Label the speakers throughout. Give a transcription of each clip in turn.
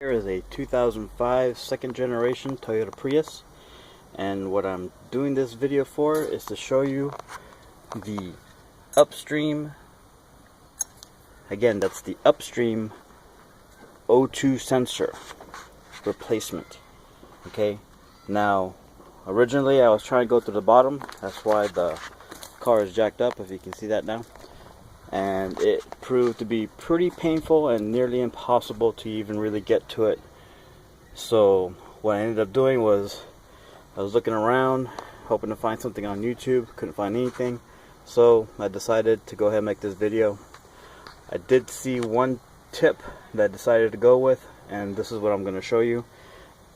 Speaker 1: Here is a 2005 second generation Toyota Prius, and what I'm doing this video for is to show you the upstream, again that's the upstream O2 sensor replacement. Okay, now originally I was trying to go through the bottom, that's why the car is jacked up, if you can see that now, and it proved to be pretty painful and nearly impossible to even really get to it. So what I ended up doing was I was looking around hoping to find something on YouTube, couldn't find anything, so I decided to go ahead and make this video. I did see one tip that I decided to go with, and this is what I'm going to show you.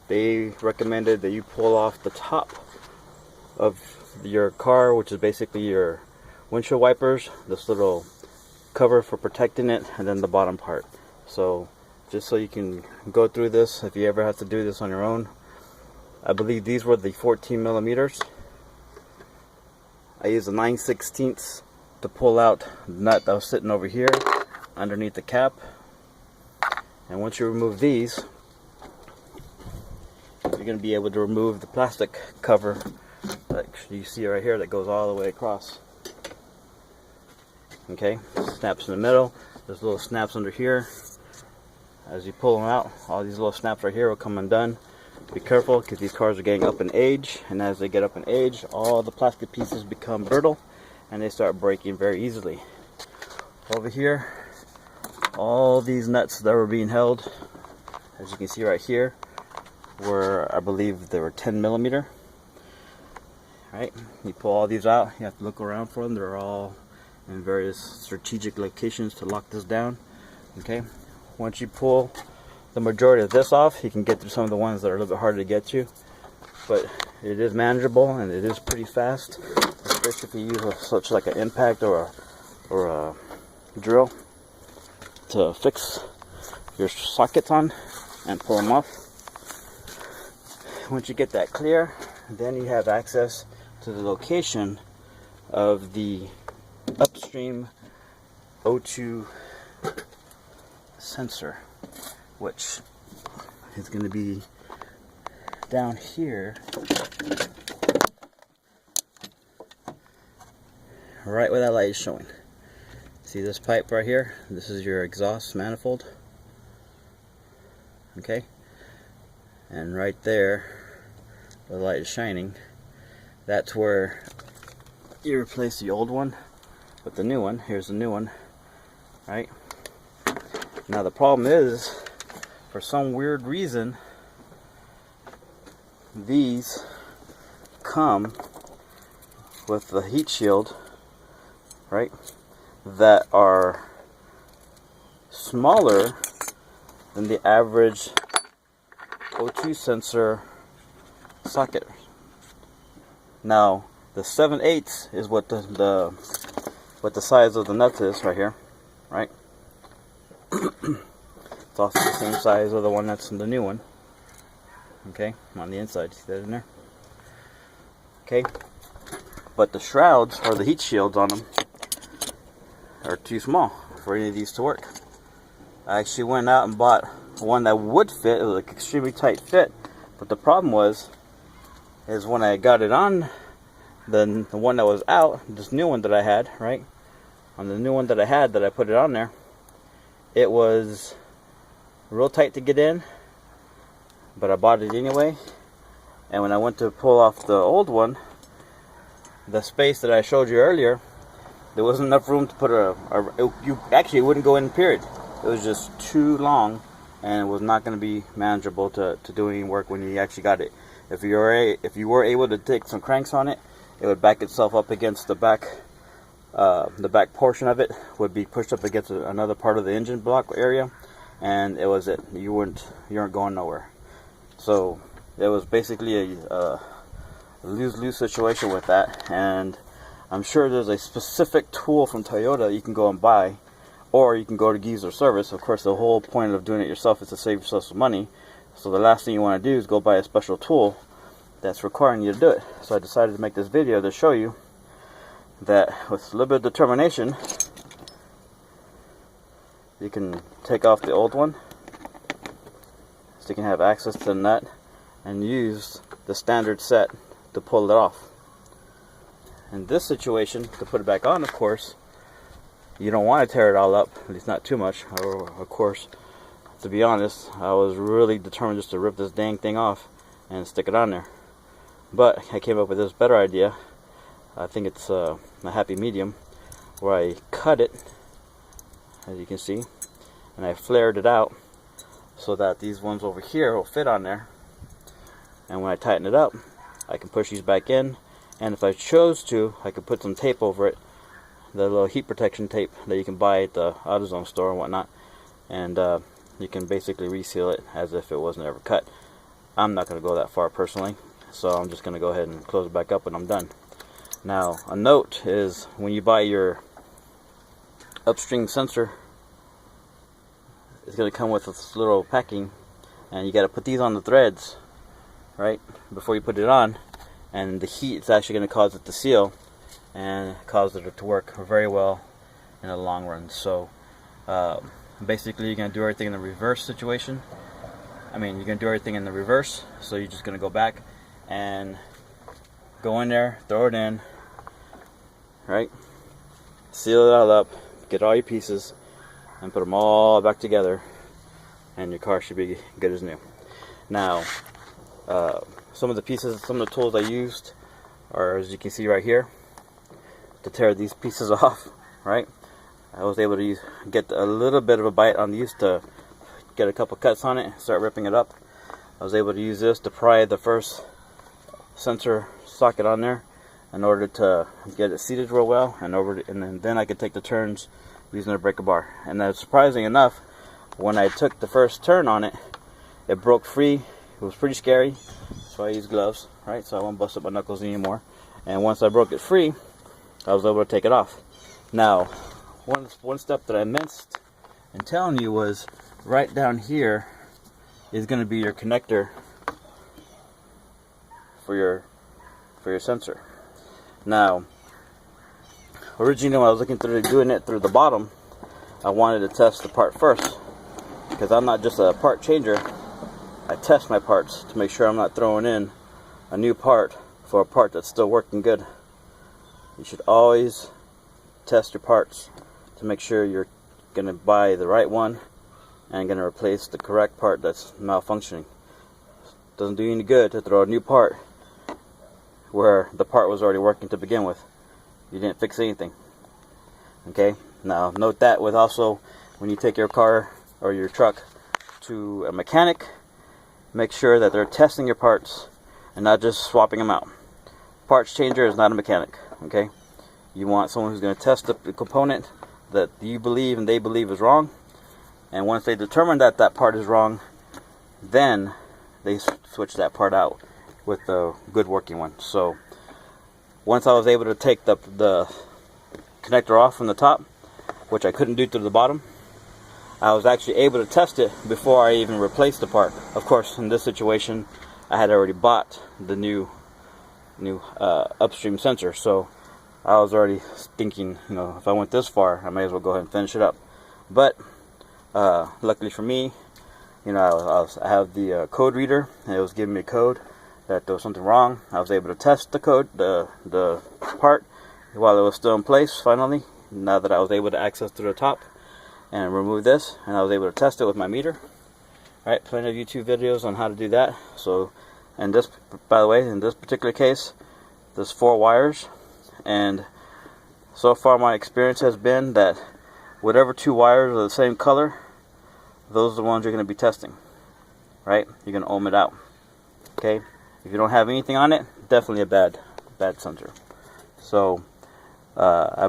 Speaker 1: They recommended that you pull off the top of your car, which is basically your windshield wipers, this little cover for protecting it, and then the bottom part. So just so you can go through this if you ever have to do this on your own. I believe these were the 14 millimeters. I used a 9/16 to pull out the nut that was sitting over here underneath the cap, and once you remove these, you're going to be able to remove the plastic cover that you see right here that goes all the way across. Okay, snaps in the middle, there's little snaps under here. As you pull them out, all these little snaps right here will come undone. Be careful because these cars are getting up in age, and as they get up in age, all the plastic pieces become brittle and they start breaking very easily. Over here, all these nuts that were being held, as you can see right here, were, I believe they were 10 millimeter. Right, you pull all these out, you have to look around for them. They're all in various strategic locations to lock this down. Okay, once you pull the majority of this off, you can get through some of the ones that are a little bit harder to get to, but it is manageable and it is pretty fast, especially if you use such like an impact or a drill to fix your sockets on and pull them off. Once you get that clear, then you have access to the location of the upstream O2 sensor, which is going to be down here, right where that light is showing. See this pipe right here? This is your exhaust manifold. Okay, and right there where the light is shining, that's where you replace the old one with the new one. Here's the new one, right? Now the problem is, for some weird reason, these come with the heat shield, right, that are smaller than the average O2 sensor socket. Now the 7/8 is what the size of the nuts is right here, right? It's also the same size of the one that's in the new one. Okay, on the inside, see that in there? Okay, but the shrouds or the heat shields on them are too small for any of these to work. I actually went out and bought one that would fit. It was like extremely tight fit, but the problem is when I got it on the one that was out, this new one that I had, right? On the new one that I had, that I put it on there, it was real tight to get in, but I bought it anyway. And when I went to pull off the old one, the space that I showed you earlier, there wasn't enough room to put it wouldn't go in, period. It was just too long, and it was not going to be manageable to do any work when you actually got it. If you were able to take some cranks on it, it would back itself up against the back portion of it would be pushed up against another part of the engine block area, and it was it. You weren't going nowhere. So it was basically a lose-lose situation with that, and I'm sure there's a specific tool from Toyota you can go and buy, or you can go to Geezer Service. Of course, the whole point of doing it yourself is to save yourself some money. So the last thing you want to do is go buy a special tool that's requiring you to do it. So I decided to make this video to show you that with a little bit of determination, you can take off the old one so you can have access to the nut and use the standard set to pull it off. In this situation, to put it back on, of course, you don't want to tear it all up, at least not too much. Of course, to be honest, I was really determined just to rip this dang thing off and stick it on there. But I came up with this better idea. I think it's a happy medium, where I cut it, as you can see, and I flared it out so that these ones over here will fit on there. And when I tighten it up, I can push these back in, and if I chose to, I could put some tape over it, the little heat protection tape that you can buy at the AutoZone store and whatnot, and you can basically reseal it as if it wasn't ever cut. I'm not going to go that far personally, so I'm just going to go ahead and close it back up when I'm done. Now, a note is, when you buy your upstream sensor, it's going to come with this little packing, and you got to put these on the threads right before you put it on, and the heat is actually going to cause it to seal and cause it to work very well in the long run. So basically, you're going to do everything in the reverse situation. You're going to do everything in the reverse, so you're just going to go back and go in there, throw it in, right, seal it all up, get all your pieces, and put them all back together, and your car should be good as new. Now, some of the pieces, some of the tools I used are, as you can see right here, to tear these pieces off, right? I was able to get a little bit of a bite on these to get a couple cuts on it, start ripping it up. I was able to use this to pry the first sensor socket on there in order to get it seated real well, and then I could take the turns using a breaker bar. And then, surprising enough, when I took the first turn on it, it broke free. It was pretty scary, so I used gloves, right, so I won't bust up my knuckles anymore. And once I broke it free, I was able to take it off. Now, one step that I missed in telling you was, right down here is going to be your connector for your sensor. Now, originally when I was looking through doing it through the bottom, I wanted to test the part first, because I'm not just a part changer. I test my parts to make sure I'm not throwing in a new part for a part that's still working good. You should always test your parts to make sure you're going to buy the right one and going to replace the correct part that's malfunctioning. Doesn't do you any good to throw a new part where the part was already working to begin with. You didn't fix anything. Okay? Now, note that with also, when you take your car or your truck to a mechanic, make sure that they're testing your parts and not just swapping them out. Parts changer is not a mechanic. Okay? You want someone who's going to test the component that you believe and they believe is wrong, and once they determine that that part is wrong, then they switch that part out with the good working one. So once I was able to take the connector off from the top, which I couldn't do to the bottom, I was actually able to test it before I even replaced the part. Of course, in this situation, I had already bought the new upstream sensor, so I was already thinking, if I went this far, I may as well go ahead and finish it up. But luckily for me, I have the code reader, and it was giving me a code that there was something wrong. I was able to test the code, the part, while it was still in place. Finally, now that I was able to access to the top and remove this, and I was able to test it with my meter. Right, plenty of YouTube videos on how to do that. So, and this, by the way, in this particular case, there's 4 wires, and so far my experience has been that whatever 2 wires are the same color, those are the ones you're going to be testing. Right? You're going to ohm it out. Okay? If you don't have anything on it, definitely a bad sensor. So I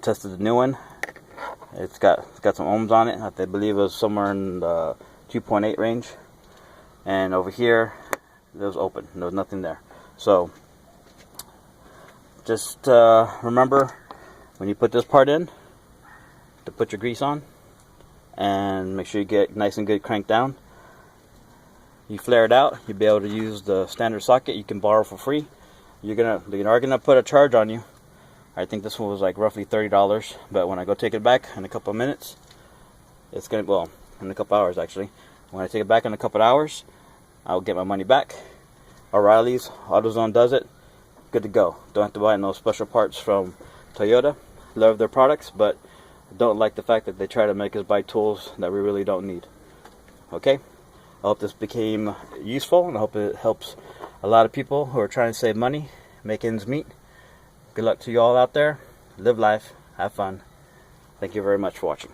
Speaker 1: tested the new one. It's got some ohms on it. I believe it was somewhere in the 2.8 range. And over here, it was open. There was nothing there. So just remember, when you put this part in, to put your grease on, and make sure you get nice and good cranked down. You flare it out, you'll be able to use the standard socket you can borrow for free. They are gonna put a charge on you. I think this one was like roughly $30, but when I go take it back in a couple of minutes, it's gonna, well, in a couple hours actually, When I take it back in a couple of hours, I'll get my money back. O'Reilly's, AutoZone does it. Good to go. Don't have to buy no special parts from Toyota. Love their products, but don't like the fact that they try to make us buy tools that we really don't need. Okay? I hope this became useful, and I hope it helps a lot of people who are trying to save money, make ends meet. Good luck to you all out there. Live life. Have fun. Thank you very much for watching.